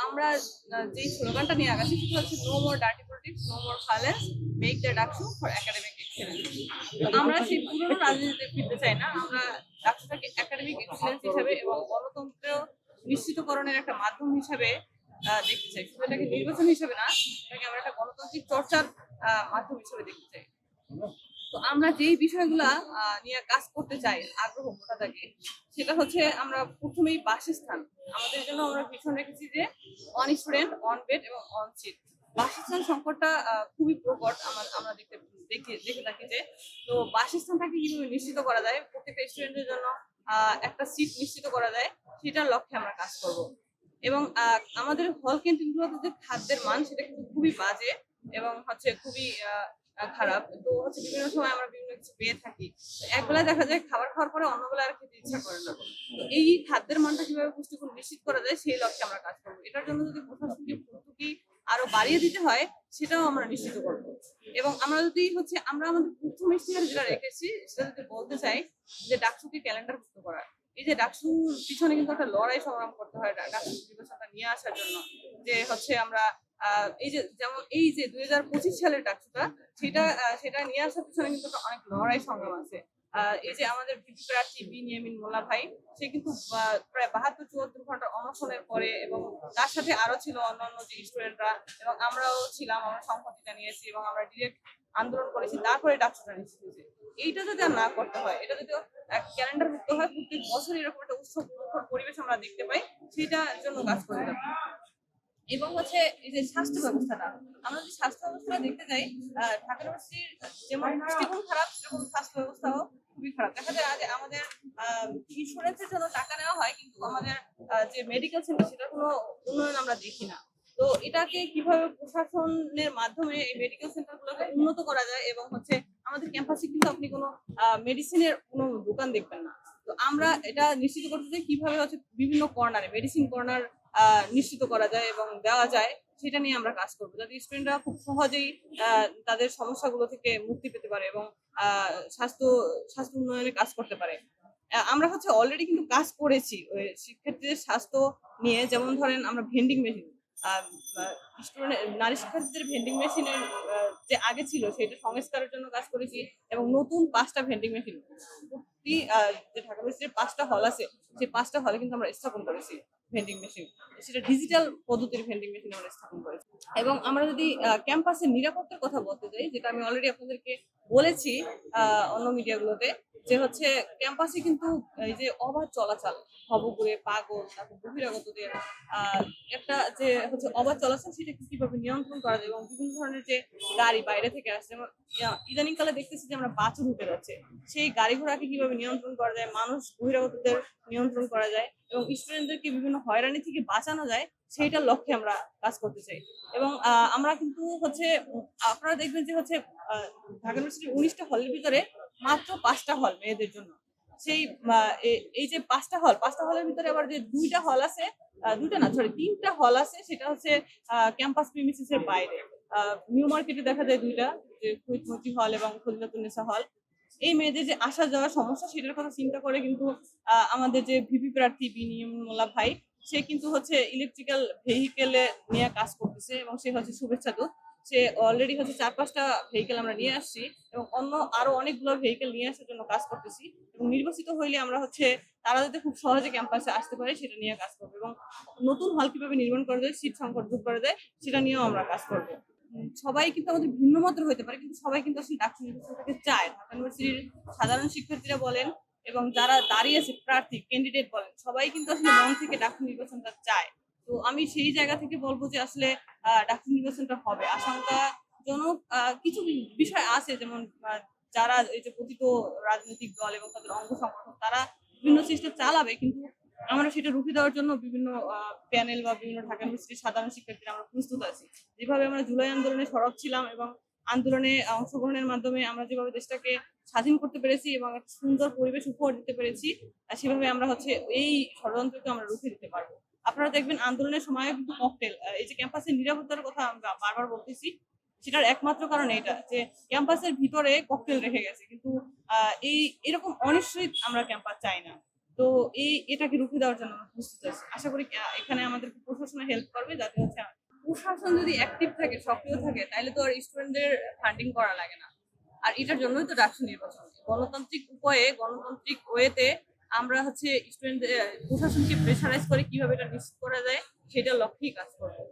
আমরা যেই স্লোগানটা নিয়ে আগাচ্ছি সেটা হচ্ছে no more dirty politics, no more violence, make the DUCSU for academic excellence. তো আমরা সেই পুরনো রাজনীতিতে ফিরতে চাই না, আমরা ডাকসুটাকে একাডেমিক এক্সেলেন্স হিসাবে এবং গণতন্ত্র নিশ্চিতকরণের একটা মাধ্যম হিসাবে দেখতে চাই। শুধু এটাকে নির্বাচন হিসেবে না, এটাকে আমরা একটা গণতান্ত্রিক চর্চার মাধ্যম হিসেবে দেখতে চাই। তো আমরা যেই বিষয়গুলা নিয়ে কাজ করতে চাই, আগ্রহ মোটা থাকে, সেটা হচ্ছে আমরা প্রথমেই বাসস্থান। আমাদের জন্য আমরা ভীষণ রেখেছি যে অন স্টুডেন্ট, অন বেড এবং অন সিট। বাসস্থান সংকটটা খুবই প্রকট আমরা দেখে থাকি যে, তো বাসস্থানটাকে কিভাবে নিশ্চিত করা যায়, প্রত্যেকটা স্টুডেন্টের জন্য একটা সিট নিশ্চিত করা যায়, সেটার লক্ষ্যে আমরা কাজ করব। এবং আমাদের হল ক্যান্টিনগুলোতে যে খাদ্যের মান সেটা কিন্তু খুবই বাজে এবং হচ্ছে খুবই খারাপ। তো হচ্ছে বিভিন্ন সময় আমরা বিভিন্ন কিছু পেয়ে থাকি, একবেলা দেখা যায় খাবার খাওয়ার পরে অন্য বেলা আর খেতে ইচ্ছা করে না। তো এই খাদ্যের মানটা কিভাবে পুষ্টিগুণ নিশ্চিত করা যায় সেই লক্ষ্যে আমরা কাজ করবো। এটার জন্য যদি প্রশাসনকে ভর্তুকি আরো বাড়িয়ে দিতে হয় সেটাও আমরা নিশ্চিত করবো। এবং আমরা যদি হচ্ছে আমরা আমাদের প্রথম ইশতেহার যেটা রেখেছি সেটা যদি বলতে চাই যে ডাকসুকে ক্যালেন্ডারভুক্ত করা। এই যে ডাকসুর পিছনে কিন্তু একটা লড়াই সংগ্রাম করতে হয় ডাকসু নির্বাচনটা নিয়ে আসার জন্য। যে হচ্ছে আমরা এই যে যেমন এই যে 2025 সালের ডাকসুটা, সেটা নিয়ে আসার পিছনে কিন্তু অনেক লড়াই সংগ্রাম আছে। এই যে আমাদের ভিপি প্রার্থী বিনিয়ামিন মোল্লা ভাই, সে কিন্তু প্রায় 72-74 ঘন্টার অনশনের পরে, এবং তার সাথে আরো ছিল অন্যান্য যে স্টুডেন্টরা, এবং আমরাও ছিলাম, আমরা সংহতি জানিয়েছি এবং আমরা ডিরেক্ট আন্দোলন করেছি, তারপরে ডাকসুটা নিশ্চিত হয়েছে। এইটা যদি আর না করতে হয়, এটা যদি ক্যালেন্ডার মুক্ত হয়, প্রত্যেক বছর এরকম একটা উৎসব মুখর পরিবেশ আমরা দেখতে পাই, সেটার জন্য কাজ করে যাবো। এবং হচ্ছে এই যে স্বাস্থ্য ব্যবস্থাটা, আমরা যদি স্বাস্থ্য ব্যবস্থা দেখতে যাই, ঢাকা ইউনিভার্সিটির যেমন দৃষ্টিকোণ খারাপ, সেরকম স্বাস্থ্য ব্যবস্থাও খুবই খারাপ। দেখা যায় যে আমাদের ইন্স্যুরেন্সের জন্য টাকা নেওয়া হয়, কিন্তু আমাদের যে মেডিকেল সেন্টার সেটার কোনো উন্নয়ন আমরা দেখি না। তো এটাকে কিভাবে প্রশাসনের মাধ্যমে এই মেডিকেল সেন্টার গুলোকে উন্নত করা যায়, এবং হচ্ছে আমাদের ক্যাম্পাসে কিন্তু আপনি কোনো মেডিসিনের কোনো দোকান দেখবেন না। তো আমরা এটা নিশ্চিত করতে চাই কিভাবে হচ্ছে বিভিন্ন কর্নারে মেডিসিন কর্নার নিশ্চিত করা যায় এবং দেওয়া যায়, সেটা নিয়ে আমরা কাজ করবো, যাতে স্টুডেন্টরা খুব সহজেই তাদের সমস্যাগুলো থেকে মুক্তি পেতে পারে এবং স্বাস্থ্য স্বাস্থ্য উন্নয়নে কাজ করতে পারে। আমরা হচ্ছে অলরেডি কিন্তু কাজ করেছি শিক্ষার্থীদের স্বাস্থ্য নিয়ে। যেমন ধরেন আমরা ভেন্ডিং মেশিন, স্টুডেন্ট নারী শিক্ষার্থীদের ভেন্ডিং মেশিনের যে আগে ছিল সেটা সংস্কারের জন্য কাজ করেছি, এবং নতুন 5টা ভেন্ডিং মেশিন প্রতি যে ঢাকা ইউনিভার্সিটির 5টা হল আছে, সেই 5টা হলে কিন্তু আমরা স্থাপন করেছি ভেন্ডিং মেশিন। সেটা ডিজিটাল পদ্ধতির ভেন্ডিং মেশিন আমরা স্থাপন করেছি। এবং আমরা যদি ক্যাম্পাসের নিরাপত্তার কথা বলতে চাই, যেটা আমি অলরেডি আপনাদেরকে বলেছি অন্য মিডিয়াগুলোতে, যে হচ্ছে ক্যাম্পাসে কিন্তু এই যে অবাধ চলাচল, খবরে পাগল, তারপর বহিরাগতদের একটা যে হচ্ছে অবাধ চলাচল, সেটা কিভাবে নিয়ন্ত্রণ করা যায়, এবং বিভিন্ন ধরনের যে গাড়ি বাইরে থেকে আসছে, যেমন ইদানিং কালে দেখতেছি যে আমরা বাছুর ঢুকে যাচ্ছে, সেই গাড়ি ঘোড়াকে কিভাবে নিয়ন্ত্রণ করা যায়, মানুষ বহিরাগতদের নিয়ন্ত্রণ করা যায়, এবং স্টুডেন্টদেরকে বিভিন্ন হয়রানি থেকে বাঁচানো যায়, সেইটার লক্ষ্যে আমরা কাজ করতে চাই। এবং আমরা কিন্তু হচ্ছে আপনারা দেখবেন যে হচ্ছে ঢাকা ইউনিভার্সিটির 19টা হলের ভিতরে মাত্র 5টা হল মেয়েদের জন্য। সেই এই যে 5টা হলের ভিতরে আবার যে 2টা হল আছে, 2টা না সরি 3টা হল আছে, সেটা হচ্ছে ক্যাম্পাস প্রিমিসিস এর বাইরে। নিউ মার্কেটে দেখা যায় 2টা, যে কুইতমতি হল এবং ফজিলাতুন্নেসা হল। এই মেয়েদের যে আসা যাওয়ার সমস্যা, সেটার কথা চিন্তা করে কিন্তু আমাদের যে ভিপি প্রার্থী বিনিয়ামিন মোল্লা ভাই, সে কিন্তু হচ্ছে ইলেকট্রিক্যাল ভেহিকেলে নিয়ে কাজ করতেছে, এবং সে হচ্ছে শুভেচ্ছা দূত। সে অলরেডি হচ্ছে 4-5টা ভেহিকেল আমরা নিয়ে আসছি, এবং অন্য আরো অনেকগুলো ভেহিকেল নিয়ে আসার জন্য কাজ করতেছি। এবং নির্বাচিত হইলে আমরা হচ্ছে তারা যাতে খুব সহজে ক্যাম্পাসে আসতে পারে সেটা নিয়ে কাজ করবো, এবং নতুন হল কিভাবে নির্মাণ করা যায়, সিট সংকট দূর করা যায়, সেটা নিয়েও আমরা কাজ করবো। সবাই কিন্তু আমাদের ভিন্ন মতের হতে পারে, কিন্তু সবাই কিন্তু আসলে ডাকসু নির্বাচনটাকে চায়। ঢাকা ইউনিভার্সিটির সাধারণ শিক্ষার্থীরা বলেন, এবং যারা দাঁড়িয়েছে প্রার্থী ক্যান্ডিডেট বলেন, সবাই কিন্তু আসলে মন থেকে ডাকসু নির্বাচনটা চায়। তো আমি সেই জায়গা থেকে বলবো যে আসলে ডাকসু নির্বাচনটা হবে। আশঙ্কাজনক কিছু বিষয় আছে, যেমন যারা এই যে প্রতিটি রাজনৈতিক দল এবং তাদের অঙ্গ সংগঠন, তারা বিভিন্ন চেষ্টা চালাবে, কিন্তু আমরা সেটা রুখে দেওয়ার জন্য বিভিন্ন প্যানেল বা বিভিন্ন ঢাকা ইউনিভার্সিটির সাধারণ শিক্ষার্থীরা আমরা প্রস্তুত আছি। যেভাবে আমরা জুলাই আন্দোলনে সরব ছিলাম, এবং আন্দোলনে অংশগ্রহণের মাধ্যমে আমরা যেভাবে দেশটাকে স্বাধীন করতে পেরেছি এবং একটা সুন্দর পরিবেশ উপহার দিতে পেরেছি, সেভাবে আমরা হচ্ছে এই ষড়যন্ত্রকে আমরা রুখে দিতে পারবো। আপনারা দেখবেন আন্দোলনের সময় কিন্তু ককটেল, এই যে ক্যাম্পাসের নিরাপত্তার কথা আমরা বারবার বলতেছি, সেটার একমাত্র কারণ এটা যে ক্যাম্পাসের ভিতরে ককটেল রেখে গেছে। কিন্তু এরকম অনিশ্চিত আমরা ক্যাম্পাস চাই না। তো এটাকে রুখে দেওয়ার জন্য আমরা প্রস্তুত আছি। আশা করি এখানে আমাদেরকে প্রশাসনে হেল্প করবে, যাতে হচ্ছে প্রশাসন যদি অ্যাক্টিভ থাকে, সক্রিয় থাকে, তাহলে তো আর স্টুডেন্টদের ফান্ডিং করা লাগে না। আর এটার জন্যই তো ডাকসু নির্বাচন। গণতান্ত্রিক উপায়ে, গণতান্ত্রিক ওয়েতে আমরা হচ্ছে প্রশাসনকে প্রেশারাইজ করে কিভাবে এটা নিশ্চিত করা যায় সেটা লক্ষ্যেই কাজ করবো।